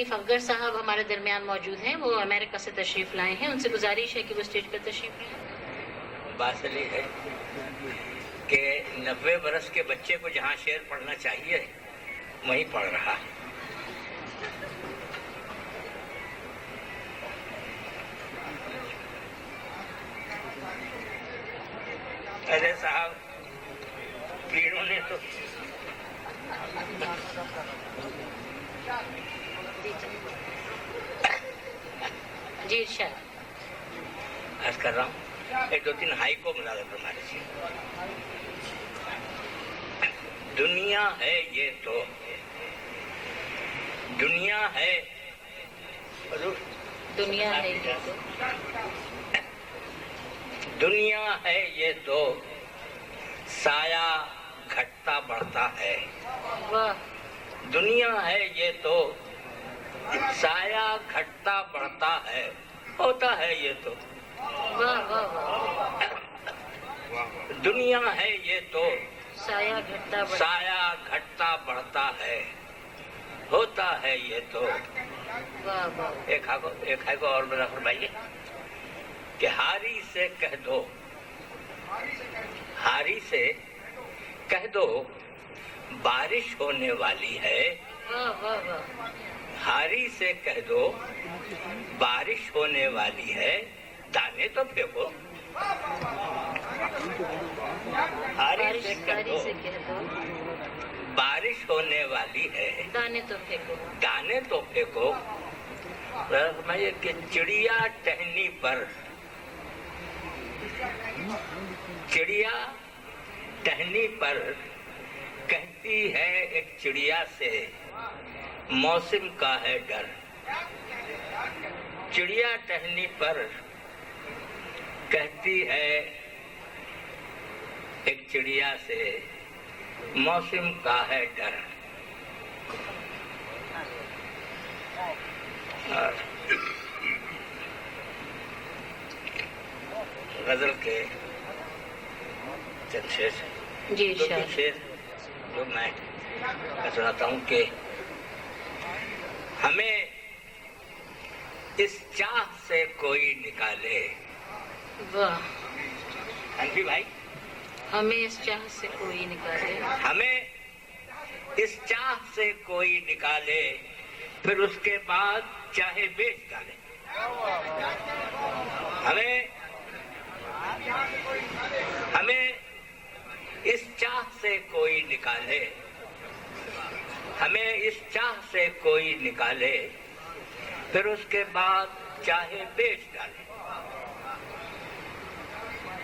شریف افغر صاحب ہمارے درمیان موجود ہیں، وہ امریکہ سے تشریف لائے ہیں، ان سے گزارش ہے کہ وہ اسٹیج پر تشریف لائیں۔ بات یہ ہے کہ 90 برس کے بچے کو جہاں شعر پڑھنا چاہیے وہیں پڑھ رہا ہے۔ ارے صاحب کیڑوں نے تو جی ارشاد۔ عرض کر رہا ہوں، ایک دو تین ہائی کو ملا کر ہمارے سے۔ دنیا ہے یہ تو، دنیا ہے، دنیا ہے یہ تو، دنیا ہے یہ تو سایہ گھٹتا بڑھتا ہے۔ واہ، دنیا ہے یہ تو سایہ گھٹتا بڑھتا ہے، ہوتا ہے یہ تو۔ واہ واہ واہ، دنیا ہے یہ تو سایہ گھٹتا بڑھتا، سایہ گھٹتا بڑھتا ہے، ہوتا ہے یہ تو۔ واہ واہ، ایک ہائی کو اور میرا فرمائیے کہ ہاری سے کہہ دو، ہاری سے کہہ دو بارش ہونے والی ہے۔ واہ واہ واہ، ہاری سے کہہ دو بارش ہونے والی ہے، دانے تو پھینکو۔ ہاری سے کہہ دو کہہ دو بارش ہونے والی ہے، دانے تو پھینکو۔ دانے تو پھینکو۔ فرمائیے کہ چڑیا ٹہنی پر، چڑیا ٹہنی پر کہتی ہے ایک چڑیا سے موسم کا ہے ڈر۔ چڑیا ٹہنی پر کہتی ہے ایک چڑیا سے موسم کا ہے ڈر۔ اور غزل کے چند شعر، جی دو تین ارشاد۔ شعر جو میں سناتا ہوں کہ ہمیں اس چاہ سے کوئی نکالے۔ واہ، حنفی بھائی، ہمیں اس چاہ سے کوئی نکالے، ہمیں اس چاہ سے کوئی نکالے، پھر اس کے بعد چاہے بیچ ڈالے۔ ہمیں اس چاہ سے کوئی نکالے، ہمیں اس چاہ سے کوئی نکالے، پھر اس کے بعد چاہے بیچ ڈالے،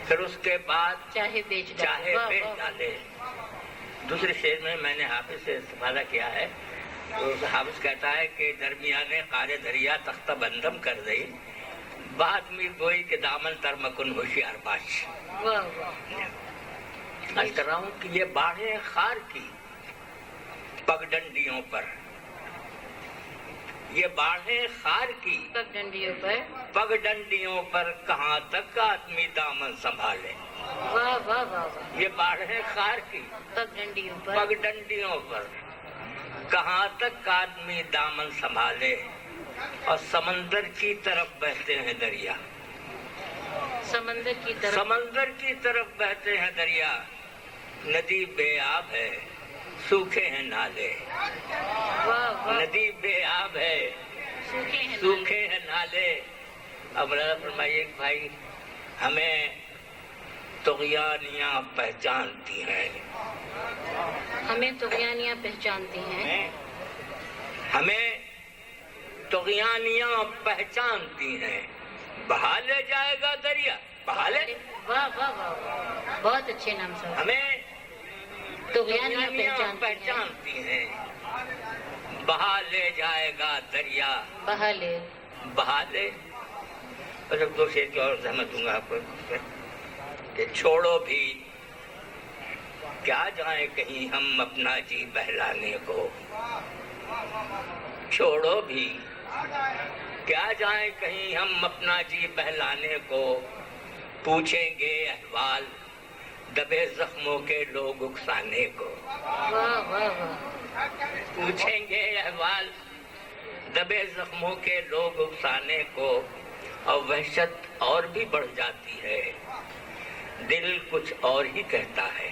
پھر اس کے بعد چاہے بیچ ڈالے۔ چاہے واہ بیچ واہ، ڈالے۔ دوسرے شعر میں میں نے حافظ سے استفادہ کیا ہے، تو حافظ کہتا ہے کہ درمیانے قار دریا تختہ بندم کر دئی، بات میں گوئی کہ دامن تر مکن ہوشیار باش۔ واہ واہ، عرض کر رہا ہوں کہ یہ باڑیں خار کی پگڈنڈیوں پر، یہ باڑیں خار کی پگ ڈنڈیوں پر، پگڈنڈیوں پر کہاں تک آدمی دامن سنبھالے۔ واہ واہ واہ واہ، یہ باڑیں خار کی پگ ڈنڈیوں پر، پگڈنڈیوں پر کہاں تک آدمی دامن سنبھالے، اور سمندر کی طرف بہتے ہیں دریا، سمندر کی طرف، سمندر کی طرف بہتے ہیں دریا، ندی بے آب ہے سوکھے ہیں نالے۔ واہ واہ، ندی بے آب ہے سوکھے ہیں سوکھے ہیں نالے۔ اب فرمائیے کہ بھائی ہمیں طغیانیاں پہچانتی ہیں، ہمیں طغیانیاں پہچانتی ہیں، ہمیں طغیانیاں پہچانتی ہیں، بہا لے جائے گا دریا، بہا لے۔ واہ واہ واہ واہ، بہت اچھے نام صاحب، ہمیں طغیانیاں طغیانیاں پہچانتی ہیں، بہا لے جائے گا دریا، بہا لے، بہا لے۔ اور ایک دو شعر کی اور زحمت دوں گا آپ کو کہ چھوڑو بھی کیا جائیں کہیں ہم اپنا جی بہلانے کو، چھوڑو بھی کیا جائیں کہیں ہم اپنا جی بہلانے کو، پوچھیں گے احوال دبے زخموں کے لوگ اکسانے کو، واہ واہ واہ، پوچھیں گے احوال دبے زخموں کے لوگ افسانے کو، اور وحشت اور بھی بڑھ جاتی ہے، دل کچھ اور ہی کہتا ہے۔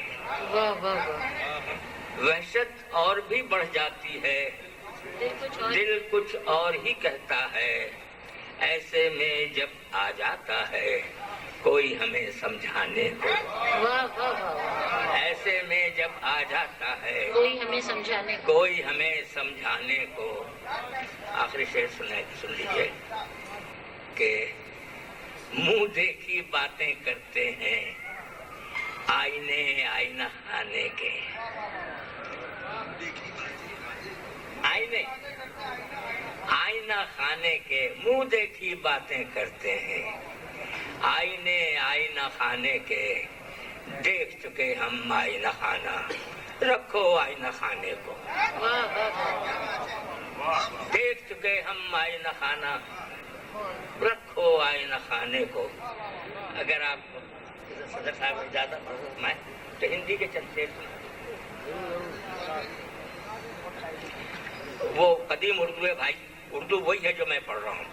واہ واہ واہ، وحشت اور بھی بڑھ جاتی ہے، دل کچھ اور ہی کہتا ہے، ایسے میں جب آ جاتا ہے کوئی ہمیں سمجھانے کو، واہ واہ واہ، ایسے میں جب آ جاتا ہے کوئی ہمیں سمجھانے کو۔ کوئی ہمیں سمجھانے کو۔ آخری شعر سن لیجیے کہ منہ دیکھی باتیں کرتے ہیں آئینہ خانے کے، آئینہ خانے کے، منہ دیکھی باتیں کرتے ہیں آئینہ خانے کے، دیکھ چکے ہم آئینہ خانہ، رکھو آئینہ خانے کو، واہ واہ واہ، دیکھ چکے ہم آئینہ خانہ، رکھو آئینہ خانے کو۔ اگر آپ کو صدر صاحب زیادہ فرمائے تو ہندی کے چند شعر وہ قدیم اردو ہے بھائی، اردو وہی ہے جو میں پڑھ رہا ہوں۔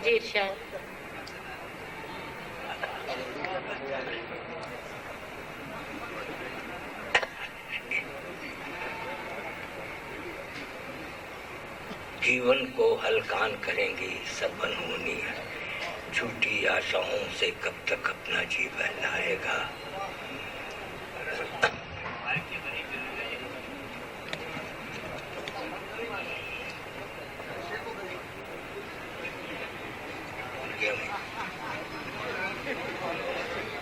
جی ارشاد۔ جیون کو ہلکان کریں گی سب انہونی، جھوٹی آشاؤں سے کب تک اپنا جی بہلائے گا۔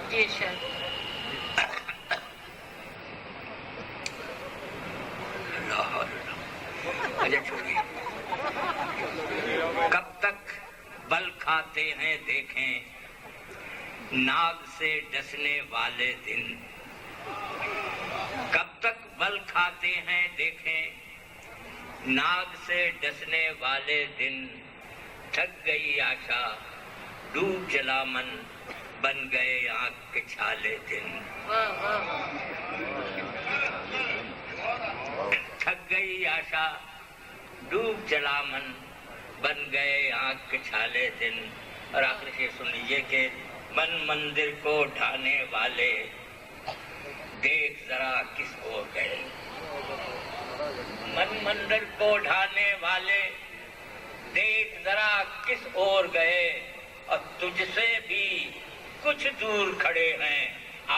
جی ارشاد۔ اچھا چھوڑیے، کب تک بل کھاتے ہیں دیکھیں ناگ سے ڈسنے والے دن، کب تک بل کھاتے ہیں دیکھیں ناگ سے ڈسنے والے دن، تھک گئی آشا ڈوب جلا من بن گئے آنکھ کے چھالے دن، واہ واہ، تھک گئی آشا ڈوب جلا من بن گئے آنکھ کے چھالے دن۔ اور آخری شعر سن لیجیے کہ من مندر کو ڈھانے والے دیکھ ذرا کس اور گئے، من مندر کو ڈھانے والے دیکھ ذرا کس اور گئے، اور تجھ سے بھی کچھ دور کھڑے ہیں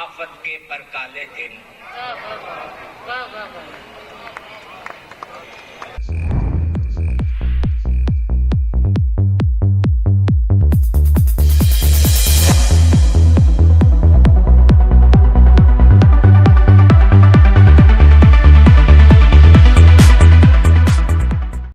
آفت کے پر کالے دن۔ واہ واہ واہ، واہ واہ واہ۔